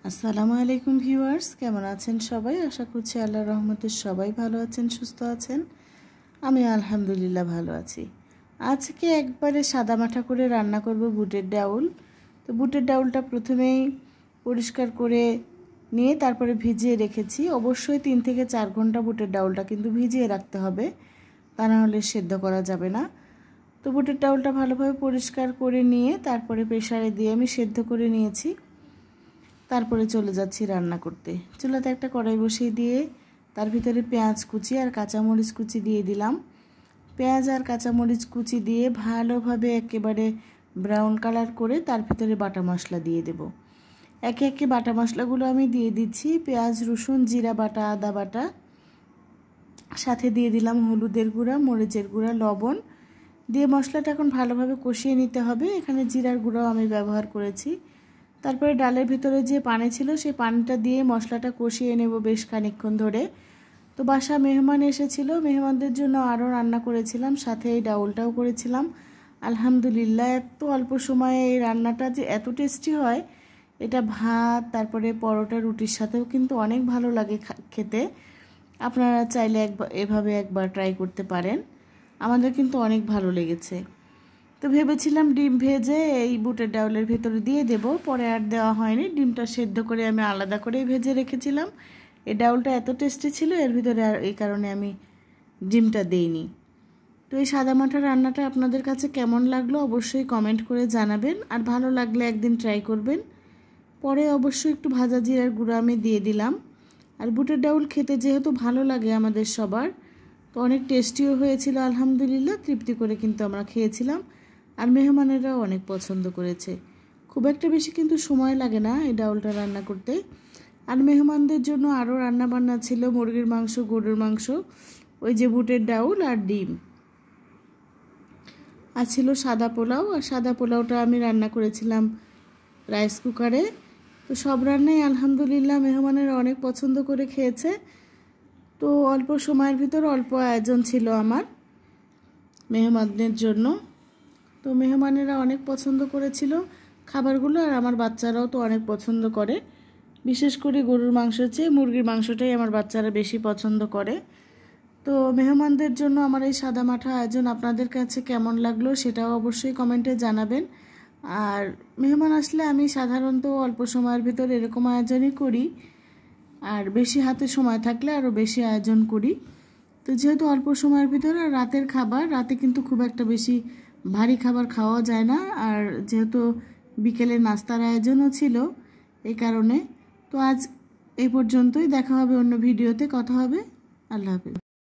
আসসালামু আলাইকুম ভিউয়ার্স, কেমন আছেন সবাই? আশা করছি আল্লাহর রহমতে সবাই ভালো আছেন, সুস্থ আছেন। আমি আলহামদুলিল্লাহ ভালো আছি। আজকে একবারে সাদামাটা করে রান্না করব বুটের ডাউল। তো বুটের ডাউলটা প্রথমেই পরিষ্কার করে নিয়ে তারপরে ভিজিয়ে রেখেছি। অবশ্যই 3 থেকে 4 ঘন্টা বুটের ডাউলটা কিন্তু ভিজিয়ে রাখতে হবে, তা না হলে সেদ্ধ করা যাবে না। তো বুটের ডাউলটা ভালোভাবে পরিষ্কার করে নিয়ে তারপরে প্রেসারে দিয়ে আমি সেদ্ধ করে নিয়েছি। তারপরে চলে যাচ্ছি রান্না করতে। চুলাতে একটা কড়াই বসিয়ে দিয়ে তার ভিতরে পেঁয়াজ কুচি আর কাঁচামরিচ কুচি দিয়ে দিলাম। পেঁয়াজ আর কাঁচামরিচ কুচি দিয়ে ভালোভাবে একেবারে ব্রাউন কালার করে তার ভিতরে বাটা মশলা দিয়ে দেব। একে একে বাটা মশলাগুলো আমি দিয়ে দিচ্ছি। পেঁয়াজ, রসুন, জিরা বাটা, আদা বাটা, সাথে দিয়ে দিলাম হলুদের গুঁড়া, মরিচের গুঁড়া, লবণ দিয়ে মশলাটা এখন ভালোভাবে কষিয়ে নিতে হবে। এখানে জিরার গুঁড়াও আমি ব্যবহার করেছি। তারপরে ডালের ভিতরে যে পানি ছিল সেই পানিটা দিয়ে মশলাটা কষিয়ে নেব বেশ খানিকক্ষণ ধরে। তো বাসা মেহমান এসেছিল, মেহমানদের জন্য আরও রান্না করেছিলাম, সাথে এই ডাউলটাও করেছিলাম। আলহামদুলিল্লাহ, এত অল্প সময়ে এই রান্নাটা যে এত টেস্টি হয়, এটা ভাত, তারপরে পরোটা, রুটির সাথেও কিন্তু অনেক ভালো লাগে খেতে। আপনারা চাইলে এভাবে একবার ট্রাই করতে পারেন। আমাদের কিন্তু অনেক ভালো লেগেছে। তো ভেবেছিলাম ডিম ভেজে এই বুটের ডাউলের ভেতরে দিয়ে দেব, পরে আর দেওয়া হয়নি। ডিমটা সেদ্ধ করে আমি আলাদা করে ভেজে রেখেছিলাম। এই ডাউলটা এত টেস্টি ছিল, এর ভিতরে আর এই কারণে আমি ডিমটা দেইনি। তো এই সাদামাটা রান্নাটা আপনাদের কাছে কেমন লাগলো অবশ্যই কমেন্ট করে জানাবেন, আর ভালো লাগলে একদিন ট্রাই করবেন। পরে অবশ্যই একটু ভাজা জিরার গুঁড়ো আমি দিয়ে দিলাম। আর বুটের ডাউল খেতে যেহেতু ভালো লাগে আমাদের সবার, তো অনেক টেস্টিও হয়েছিল আলহামদুলিল্লাহ। তৃপ্তি করে কিন্তু আমরা খেয়েছিলাম, আর মেহমানেরাও অনেক পছন্দ করেছে। খুব একটা বেশি কিন্তু সময় লাগে না এই ডাউলটা রান্না করতে। আর মেহমানদের জন্য আরও রান্নাবান্না ছিল, মুরগির মাংস, গরুর মাংস, ওই যে বুটের ডাউল আর ডিম, আর ছিল সাদা পোলাও। আর সাদা পোলাওটা আমি রান্না করেছিলাম রাইস কুকারে। তো সব রান্নাই আলহামদুলিল্লাহ মেহমানেরা অনেক পছন্দ করে খেয়েছে। তো অল্প সময়ের ভিতর অল্প আয়োজন ছিল আমার মেহমানদের জন্য। তো মেহমানেরা অনেক পছন্দ করেছিল খাবারগুলো, আর আমার বাচ্চারাও তো অনেক পছন্দ করে। বিশেষ করে গরুর মাংসের চেয়ে মুরগির মাংসটাই আমার বাচ্চারা বেশি পছন্দ করে। তো মেহমানদের জন্য আমার এই সাদামাটা আয়োজন আপনাদের কাছে কেমন লাগলো সেটাও অবশ্যই কমেন্টে জানাবেন। আর মেহমান আসলে আমি সাধারণত অল্প সময়ের ভিতর এরকম আয়োজনই করি, আর বেশি হাতে সময় থাকলে আরও বেশি আয়োজন করি। তো যেহেতু অল্প সময়ের ভিতরে আর রাতের খাবার, রাতে কিন্তু খুব একটা বেশি ভারী খাবার খাওয়া যায় না, আর যেহেতু বিকেলে নাস্তার আয়োজনও ছিল এই কারণে। তো আজ এই পর্যন্তই, দেখা হবে অন্য ভিডিওতে, কথা হবে। আল্লাহ হাফেজ।